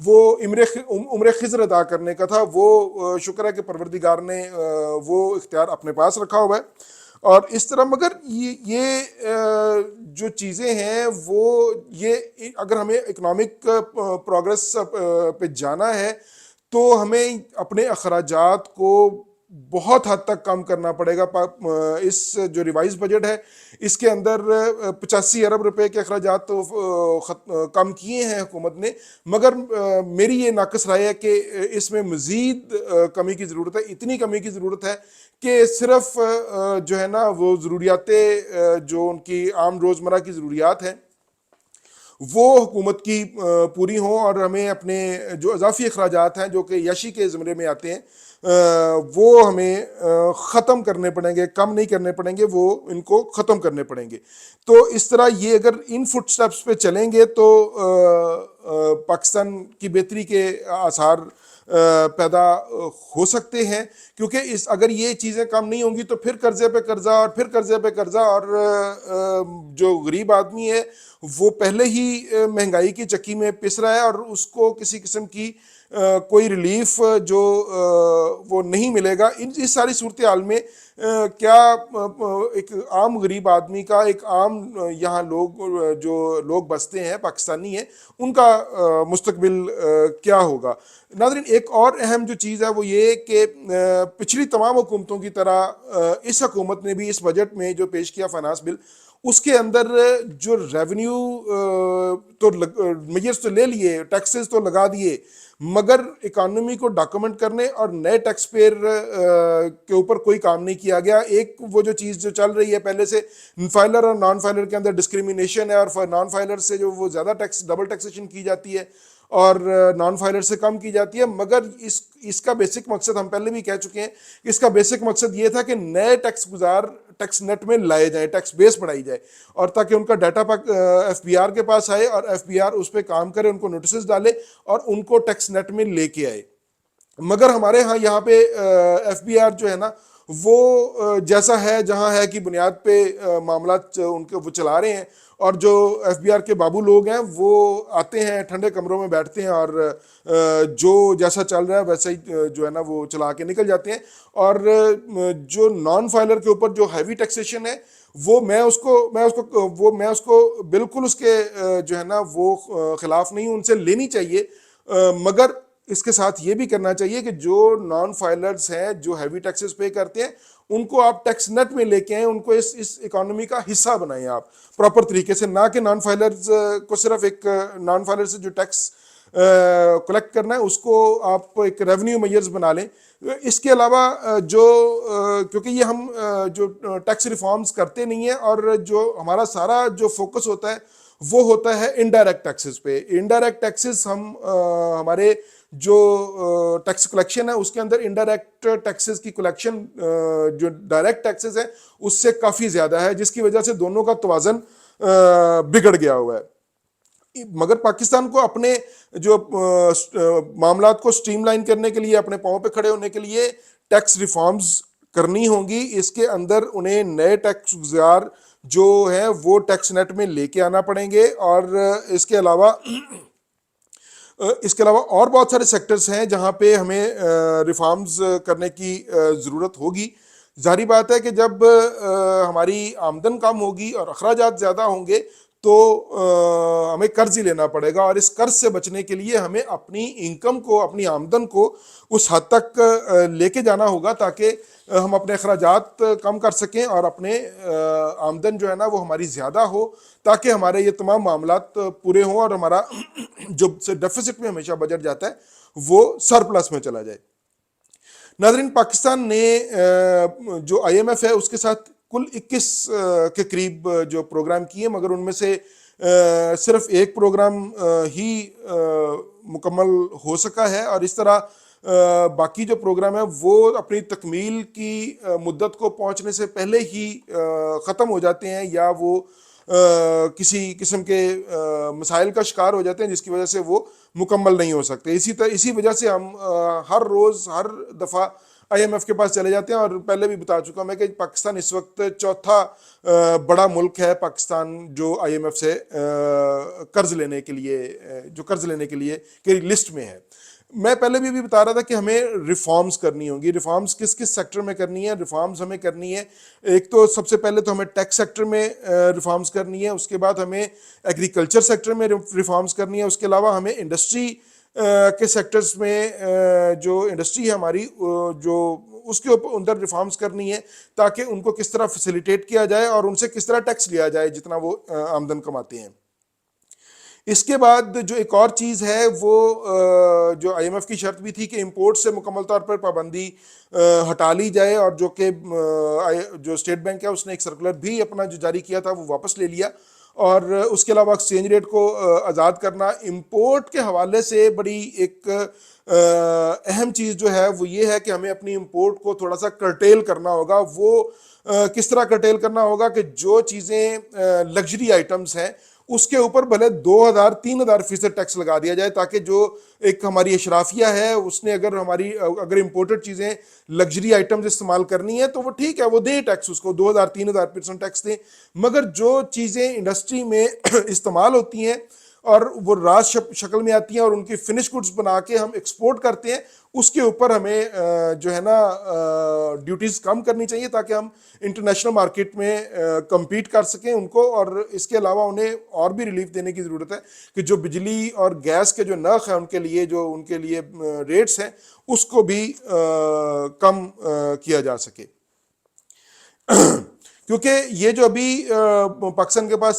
وہ عمر خضر ادا کرنے کا تھا، وہ شکر ہے کہ پروردگار نے وہ اختیار اپنے پاس رکھا ہوا ہے۔ اور اس طرح مگر یہ جو چیزیں ہیں وہ یہ اگر ہمیں اکنامک پروگرس پہ جانا ہے تو ہمیں اپنے اخراجات کو بہت حد تک کم کرنا پڑے گا۔ اس جو ریوائز بجٹ ہے اس کے اندر 85 ارب روپے کے اخراجات تو کم کیے ہیں حکومت نے، مگر میری یہ ناقص رائے ہے کہ اس میں مزید کمی کی ضرورت ہے، اتنی کمی کی ضرورت ہے کہ صرف جو ہے نا وہ ضروریات جو ان کی عام روزمرہ کی ضروریات ہیں وہ حکومت کی پوری ہوں، اور ہمیں اپنے جو اضافی اخراجات ہیں جو کہ یشی کے زمرے میں آتے ہیں وہ ہمیں ختم کرنے پڑیں گے، کم نہیں کرنے پڑیں گے، وہ ان کو ختم کرنے پڑیں گے۔ تو اس طرح یہ اگر ان فٹ سٹیپس پہ چلیں گے تو پاکستان کی بہتری کے آثار پیدا ہو سکتے ہیں، کیونکہ اگر یہ چیزیں کم نہیں ہوں گی تو پھر قرضے پہ قرضہ اور پھر قرضے پہ قرضہ، اور جو غریب آدمی ہے وہ پہلے ہی مہنگائی کی چکی میں پس رہا ہے اور اس کو کسی قسم کی کوئی ریلیف جو وہ نہیں ملے گا۔ اس ساری صورتحال میں کیا ایک عام غریب آدمی کا، ایک عام یہاں جو لوگ بستے ہیں پاکستانی ہیں، ان کا مستقبل کیا ہوگا؟ ناظرین، ایک اور اہم جو چیز ہے وہ یہ کہ پچھلی تمام حکومتوں کی طرح اس حکومت نے بھی اس بجٹ میں جو پیش کیا فائنانس بل، اس کے اندر جو ریونیو تو میجرز تو لے لیے، ٹیکسز تو لگا دیے، مگر اکانومی کو ڈاکومنٹ کرنے اور نئے ٹیکس پیئر کے اوپر کوئی کام نہیں کیا گیا۔ ایک وہ جو چیز جو چل رہی ہے پہلے سے، فائلر اور نان فائلر کے اندر ڈسکریمنیشن ہے، اور نان فائلر سے جو وہ زیادہ ٹیکس ڈبل ٹیکسیشن کی جاتی ہے اور نان فائلر سے کم کی جاتی ہے، مگر اس کا بیسک مقصد ہم پہلے بھی کہہ چکے ہیں، اس کا بیسک مقصد یہ تھا کہ نئے ٹیکس گزار ٹیکس نیٹ میں لائے جائیں، ٹیکس بیس بڑھائی جائے، اور تاکہ ان کا ڈیٹا ایف بی آر کے پاس آئے اور ایف بی آر اس پہ کام کرے، ان کو نوٹسز ڈالے اور ان کو ٹیکس نیٹ میں لے کے آئے۔ مگر ہمارے ہاں یہاں پہ ایف بی آر جو ہے نا وہ جیسا ہے جہاں ہے کی بنیاد پہ معاملات ان کے وہ چلا رہے ہیں، اور جو ایف بی آر کے بابو لوگ ہیں وہ آتے ہیں ٹھنڈے کمروں میں بیٹھتے ہیں اور جو جیسا چل رہا ہے ویسا ہی جو ہے نا وہ چلا کے نکل جاتے ہیں۔ اور جو نان فائلر کے اوپر جو ہیوی ٹیکسیشن ہے وہ میں اس کو بالکل اس کے جو ہے نا وہ خلاف نہیں ہوں، ان سے لینی چاہیے، مگر اس کے ساتھ یہ بھی کرنا چاہیے کہ جو نان فائلرز ہیں جو ہیوی ٹیکسز پے کرتے ہیں ان کو آپ ٹیکس نیٹ میں لے کے آئیں، ان کو اس اکانومی کا حصہ بنائیں آپ پراپر طریقے سے، نہ کہ نان فائلرز کو صرف ایک نان فائلر سے جو ٹیکس کلیکٹ کرنا ہے اس کو آپ ایک ریونیو میجرز بنا لیں۔ اس کے علاوہ کیونکہ یہ ہم جو ٹیکس ریفارمز کرتے نہیں ہیں، اور جو ہمارا سارا جو فوکس ہوتا ہے وہ ہوتا ہے انڈائریکٹ ٹیکسز پہ۔ انڈائریکٹ ٹیکسز ہمارے جو ٹیکس کلیکشن ہے اس کے اندر انڈائریکٹ ٹیکسز کی کلیکشن جو ڈائریکٹ ٹیکسز ہے اس سے کافی زیادہ ہے، جس کی وجہ سے دونوں کا توازن بگڑ گیا ہوا ہے۔ مگر پاکستان کو اپنے جو معاملات کو سٹریم لائن کرنے کے لیے، اپنے پاؤں پہ کھڑے ہونے کے لیے ٹیکس ریفارمز کرنی ہوں گی۔ اس کے اندر انہیں نئے ٹیکس گزار جو ہیں وہ ٹیکس نیٹ میں لے کے آنا پڑیں گے، اور اس کے علاوہ اور بہت سارے سیکٹرز ہیں جہاں پہ ہمیں ریفارمز کرنے کی ضرورت ہوگی۔ ظاہری بات ہے کہ جب ہماری آمدن کم ہوگی اور اخراجات زیادہ ہوں گے تو ہمیں قرض ہی لینا پڑے گا، اور اس قرض سے بچنے کے لیے ہمیں اپنی انکم کو، اپنی آمدن کو اس حد تک لے کے جانا ہوگا تاکہ ہم اپنے اخراجات کم کر سکیں اور اپنے آمدن جو ہے نا وہ ہماری زیادہ ہو، تاکہ ہمارے یہ تمام معاملات پورے ہوں اور ہمارا جو ڈیفیسٹ میں ہمیشہ بجٹ جاتا ہے وہ سرپلس میں چلا جائے۔ ناظرین، پاکستان نے جو آئی ایم ایف ہے اس کے ساتھ کل 21 کے قریب جو پروگرام کیے، مگر ان میں سے صرف ایک پروگرام ہی مکمل ہو سکا ہے، اور اس طرح باقی جو پروگرام ہے وہ اپنی تکمیل کی مدت کو پہنچنے سے پہلے ہی ختم ہو جاتے ہیں، یا وہ کسی قسم کے مسائل کا شکار ہو جاتے ہیں جس کی وجہ سے وہ مکمل نہیں ہو سکتے. اسی وجہ سے ہم ہر روز ہر دفعہ آئی ایم ایف کے پاس چلے جاتے ہیں. اور پہلے بھی بتا چکا میں کہ پاکستان اس وقت چوتھا بڑا ملک ہے پاکستان جو آئی ایم ایف سے قرض لینے کے لیے کی لسٹ میں ہے. میں پہلے بھی بتا رہا تھا کہ ہمیں ریفارمز کرنی ہوں گی. ریفارمز کس کس سیکٹر میں کرنی ہے؟ ریفارمز ہمیں کرنی ہے ایک تو سب سے پہلے تو ہمیں ٹیکس سیکٹر میں ریفارمز کرنی ہے, اس کے بعد ہمیں ایگریکلچر سیکٹر میں ریفارمز کرنی ہے, اس کے علاوہ ہمیں انڈسٹری کے سیکٹرز میں جو انڈسٹری ہے ہماری جو اس کے اوپر اندر ریفارمز کرنی ہے تاکہ ان کو کس طرح فیسیلیٹیٹ کیا جائے اور ان سے کس طرح ٹیکس لیا جائے جتنا وہ آمدن کماتے ہیں. اس کے بعد جو ایک اور چیز ہے وہ جو آئی ایم ایف کی شرط بھی تھی کہ امپورٹ سے مکمل طور پر پابندی ہٹا لی جائے, اور جو کہ جو اسٹیٹ بینک ہے اس نے ایک سرکولر بھی اپنا جو جاری کیا تھا وہ واپس لے لیا. اور اس کے علاوہ ایکسچینج ریٹ کو آزاد کرنا. امپورٹ کے حوالے سے بڑی ایک اہم چیز جو ہے وہ یہ ہے کہ ہمیں اپنی امپورٹ کو تھوڑا سا کرٹیل کرنا ہوگا. وہ کس طرح کرٹیل کرنا ہوگا کہ جو چیزیں لگژری آئٹمز ہیں اس کے اوپر بھلے 2000-3000% ٹیکس لگا دیا جائے, تاکہ جو ایک ہماری اشرافیہ ہے اس نے اگر امپورٹڈ چیزیں لگژری آئٹمز استعمال کرنی ہے تو وہ ٹھیک ہے, وہ دے ٹیکس, اس کو 2000-3000% ٹیکس دیں. مگر جو چیزیں انڈسٹری میں استعمال ہوتی ہیں اور وہ راز شکل میں آتی ہیں اور ان کی فنش گڈز بنا کے ہم ایکسپورٹ کرتے ہیں, اس کے اوپر ہمیں جو ہے نا ڈیوٹیز کم کرنی چاہیے تاکہ ہم انٹرنیشنل مارکیٹ میں کمپیٹ کر سکیں ان کو. اور اس کے علاوہ انہیں اور بھی ریلیف دینے کی ضرورت ہے کہ جو بجلی اور گیس کے جو نرخ ہیں ان کے لیے ریٹس ہیں اس کو بھی کم کیا جا سکے. کیونکہ یہ جو ابھی پاکستان کے پاس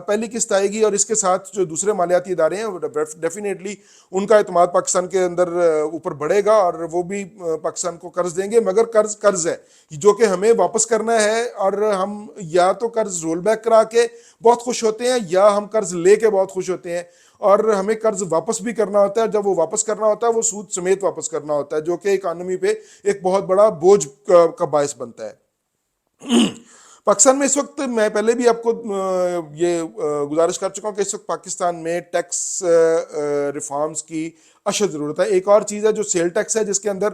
پہلی قسط آئے گی اور اس کے ساتھ جو دوسرے مالیاتی ادارے ہیں ڈیفینیٹلی ان کا اعتماد پاکستان کے اندر اوپر بڑھے گا اور وہ بھی پاکستان کو قرض دیں گے. مگر قرض ہے جو کہ ہمیں واپس کرنا ہے, اور ہم یا تو قرض رول بیک کرا کے بہت خوش ہوتے ہیں یا ہم قرض لے کے بہت خوش ہوتے ہیں, اور ہمیں قرض واپس بھی کرنا ہوتا ہے. جب وہ واپس کرنا ہوتا ہے وہ سود سمیت واپس کرنا ہوتا ہے, جو کہ اکانومی پہ ایک بہت بڑا بوجھ کا باعث بنتا ہے. پاکستان میں اس وقت میں پہلے بھی آپ کو یہ گزارش کر چکا ہوں کہ اس وقت پاکستان میں ٹیکس ریفارمز کی اشد ضرورت ہے. ایک اور چیز ہے جو سیل ٹیکس ہے, جس کے اندر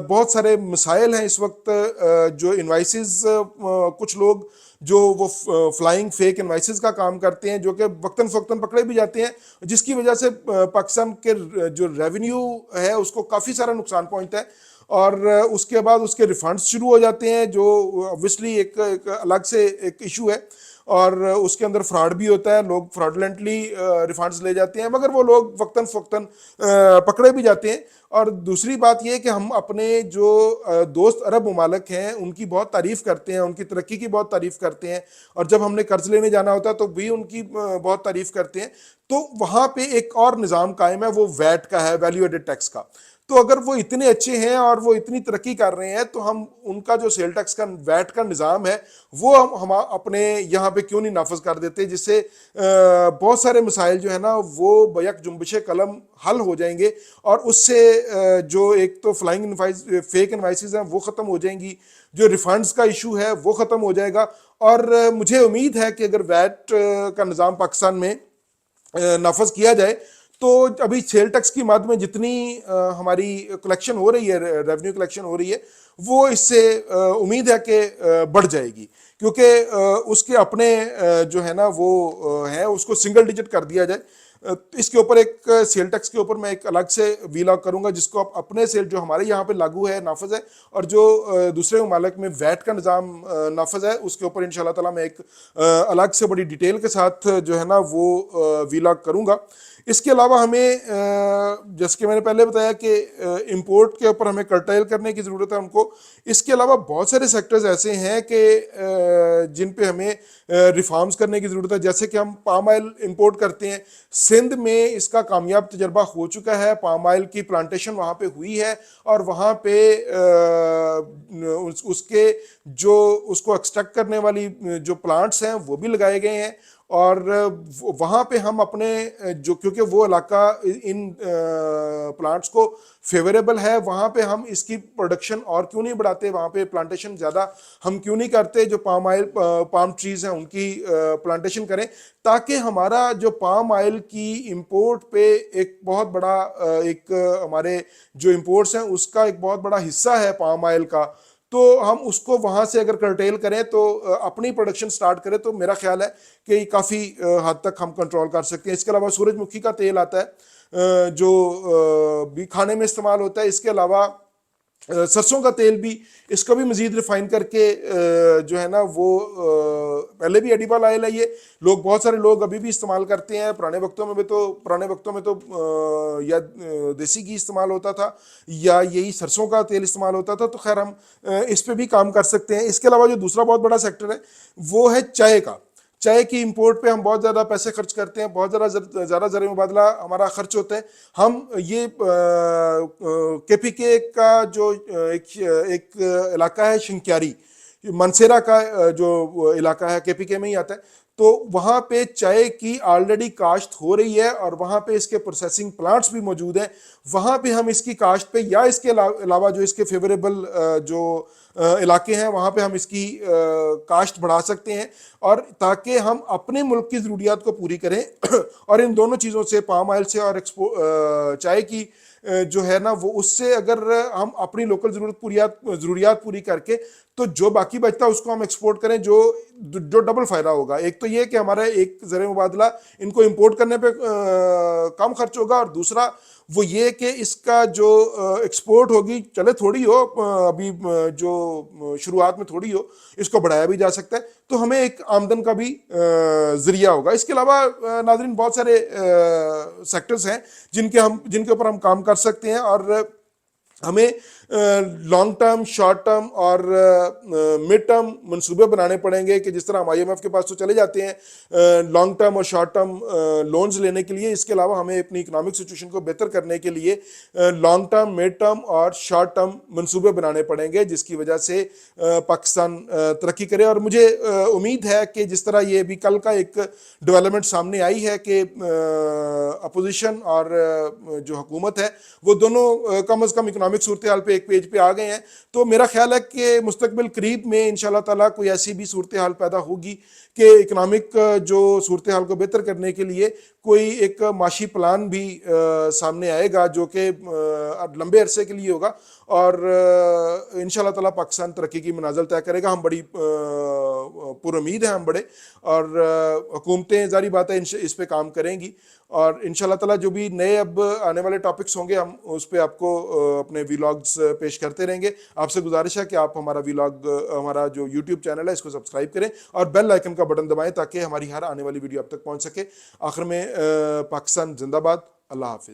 بہت سارے مسائل ہیں اس وقت. جو انوائسز کچھ لوگ جو وہ فلائنگ فیک انوائسز کا کام کرتے ہیں جو کہ وقتاً فوقتاً پکڑے بھی جاتے ہیں, جس کی وجہ سے پاکستان کے جو ریونیو ہے اس کو کافی سارا نقصان پہنچتا ہے, اور اس کے بعد اس کے ریفنڈز شروع ہو جاتے ہیں جو اوبویسلی ایک الگ سے ایک ایشو ہے. اور اس کے اندر فراڈ بھی ہوتا ہے, لوگ فراڈلنٹلی ریفنڈز لے جاتے ہیں مگر وہ لوگ وقتاً فوقتاً پکڑے بھی جاتے ہیں. اور دوسری بات یہ کہ ہم اپنے جو دوست عرب ممالک ہیں ان کی بہت تعریف کرتے ہیں, ان کی ترقی کی بہت تعریف کرتے ہیں, اور جب ہم نے قرض لینے جانا ہوتا ہے تو بھی ان کی بہت تعریف کرتے ہیں. تو وہاں پہ ایک اور نظام قائم ہے, وہ ویٹ کا ہے, ویلیو ایڈڈ ٹیکس کا. تو اگر وہ اتنے اچھے ہیں اور وہ اتنی ترقی کر رہے ہیں تو ہم ان کا جو سیل ٹیکس کا ویٹ کا نظام ہے وہ ہم اپنے یہاں پہ کیوں نہیں نافذ کر دیتے, جس سے بہت سارے مسائل جو ہے نا وہ بیک جنبش قلم حل ہو جائیں گے. اور اس سے جو ایک تو فلائنگ فیک انوائسز ہیں وہ ختم ہو جائیں گی, جو ریفنڈز کا ایشو ہے وہ ختم ہو جائے گا. اور مجھے امید ہے کہ اگر ویٹ کا نظام پاکستان میں نافذ کیا جائے تو ابھی سیل ٹیکس کی مد میں جتنی ہماری کلیکشن ہو رہی ہے, ریونیو کلیکشن ہو رہی ہے, وہ اس سے امید ہے کہ بڑھ جائے گی, کیونکہ اس کے اپنے جو ہے نا وہ ہے اس کو سنگل ڈیجٹ کر دیا جائے. اس کے اوپر ایک سیل ٹیکس کے اوپر میں ایک الگ سے ویلاگ کروں گا جس کو آپ اپنے سیل جو ہمارے یہاں پہ لاگو ہے نافذ ہے اور جو دوسرے ممالک میں ویٹ کا نظام نافذ ہے اس کے اوپر انشاءاللہ تعالیٰ میں ایک الگ سے بڑی ڈیٹیل کے ساتھ جو ہے نا وہ ویلاگ کروں گا. اس کے علاوہ ہمیں جیسے کہ میں نے پہلے بتایا کہ امپورٹ کے اوپر ہمیں کرٹیل کرنے کی ضرورت ہے ہم کو. اس کے علاوہ بہت سارے سیکٹرز ایسے ہیں کہ جن پہ ہمیں ریفارمز کرنے کی ضرورت ہے, جیسے کہ ہم پام آئل امپورٹ کرتے ہیں. سندھ میں اس کا کامیاب تجربہ ہو چکا ہے, پام آئل کی پلانٹیشن وہاں پہ ہوئی ہے اور وہاں پہ اس کے جو اس کو ایکسٹریکٹ کرنے والی جو پلانٹس ہیں وہ بھی لگائے گئے ہیں, اور وہاں پہ ہم اپنے جو کیونکہ وہ علاقہ ان پلانٹس کو فیوریبل ہے, وہاں پہ ہم اس کی پروڈکشن اور کیوں نہیں بڑھاتے, وہاں پہ پلانٹیشن زیادہ ہم کیوں نہیں کرتے, جو پام ٹریز ہیں ان کی پلانٹیشن کریں, تاکہ ہمارا جو پام آئل کی امپورٹ پہ ایک بہت بڑا ایک ہمارے جو امپورٹس ہیں اس کا ایک بہت بڑا حصہ ہے پام آئل کا, تو ہم اس کو وہاں سے اگر کرٹیل کریں تو اپنی پروڈکشن سٹارٹ کریں تو میرا خیال ہے کہ کافی حد تک ہم کنٹرول کر سکتے ہیں. اس کے علاوہ سورج مکھی کا تیل آتا ہے جو بھی کھانے میں استعمال ہوتا ہے, اس کے علاوہ سرسوں کا تیل بھی, اس کو بھی مزید ریفائن کر کے جو ہے نا وہ پہلے بھی ایڈیبل آئل ہے, یہ لوگ بہت سارے لوگ ابھی بھی استعمال کرتے ہیں. پرانے وقتوں میں تو یا دیسی گھی استعمال ہوتا تھا یا یہی سرسوں کا تیل استعمال ہوتا تھا, تو خیر ہم اس پہ بھی کام کر سکتے ہیں. اس کے علاوہ جو دوسرا بہت بڑا سیکٹر ہے وہ ہے چائے کا. چائے کی امپورٹ پہ ہم بہت زیادہ پیسے خرچ کرتے ہیں, بہت زیادہ زرعی مبادلہ ہمارا خرچ ہوتا ہے. ہم یہ کے پی کے کا جو ایک علاقہ ہے شنکیاری, منسیرا کا جو علاقہ ہے کے پی کے میں ہی آتا ہے, تو وہاں پہ چائے کی آلریڈی کاشت ہو رہی ہے اور وہاں پہ اس کے پروسیسنگ پلانٹس بھی موجود ہیں. وہاں پہ ہم اس کی کاشت پہ یا اس کے علاوہ جو اس کے فیوریبل جو علاقے ہیں وہاں پہ ہم اس کی کاشت بڑھا سکتے ہیں, اور تاکہ ہم اپنے ملک کی ضروریات کو پوری کریں. اور ان دونوں چیزوں سے, پام آئل سے اور چائے کی جو ہے نا وہ, اس سے اگر ہم اپنی لوکل ضروریات پوری کر کے تو جو باقی بچتا ہے اس کو ہم ایکسپورٹ کریں, جو ڈبل فائدہ ہوگا. ایک تو یہ کہ ہمارا ایک زرعی مبادلہ ان کو امپورٹ کرنے پہ کم خرچ ہوگا, اور دوسرا وہ یہ کہ اس کا جو ایکسپورٹ ہوگی, چلے تھوڑی ہو ابھی, جو شروعات میں تھوڑی ہو, اس کو بڑھایا بھی جا سکتا ہے, تو ہمیں ایک آمدن کا بھی ذریعہ ہوگا. اس کے علاوہ ناظرین بہت سارے سیکٹرز ہیں جن کے اوپر ہم کام کر سکتے ہیں, اور ہمیں لانگ ٹرم, شارٹ ٹرم اور مڈ ٹرم منصوبے بنانے پڑیں گے, کہ جس طرح ہم آئی ایم ایف کے پاس تو چلے جاتے ہیں لانگ ٹرم اور شارٹ ٹرم لونز لینے کے لیے. اس کے علاوہ ہمیں اپنی اکنامک سچویشن کو بہتر کرنے کے لیے لانگ ٹرم, مڈ ٹرم اور شارٹ ٹرم منصوبے بنانے پڑیں گے, جس کی وجہ سے پاکستان ترقی کرے. اور مجھے امید ہے کہ جس طرح یہ بھی کل کا ایک ڈیولپمنٹ سامنے آئی ہے کہ اپوزیشن اور جو حکومت ہے وہ دونوں کم از کم اکنامک صورتحال پہ ایک پیج پہ آ گئے ہیں, تو میرا خیال ہے کہ مستقبل قریب میں انشاءاللہ تعالیٰ کوئی ایسی بھی صورتحال پیدا ہوگی کہ اکنامک جو صورتحال کو بہتر کرنے کے لیے کوئی ایک معاشی پلان بھی سامنے آئے گا جو کہ لمبے عرصے کے لیے ہوگا, اور انشاءاللہ تعالیٰ پاکستان ترقی کی منازل طے کرے گا. ہم بڑی پر امید ہیں, ہم بڑے, اور حکومتیں ظاہری بات ہے اس پہ کام کریں گی, اور انشاءاللہ تعالیٰ جو بھی نئے اب آنے والے ٹاپکس ہوں گے ہم اس پہ آپ کو اپنے ویلاگز پیش کرتے رہیں گے. آپ سے گزارش ہے کہ آپ ہمارا ویلاگ, ہمارا جو یوٹیوب چینل ہے اس کو سبسکرائب کریں اور بیل آئیکن کا بٹن دبائیں تاکہ ہماری ہر آنے والی ویڈیو آپ تک پہنچ سکے. آخر میں پاکستان زندہ باد, اللہ حافظ.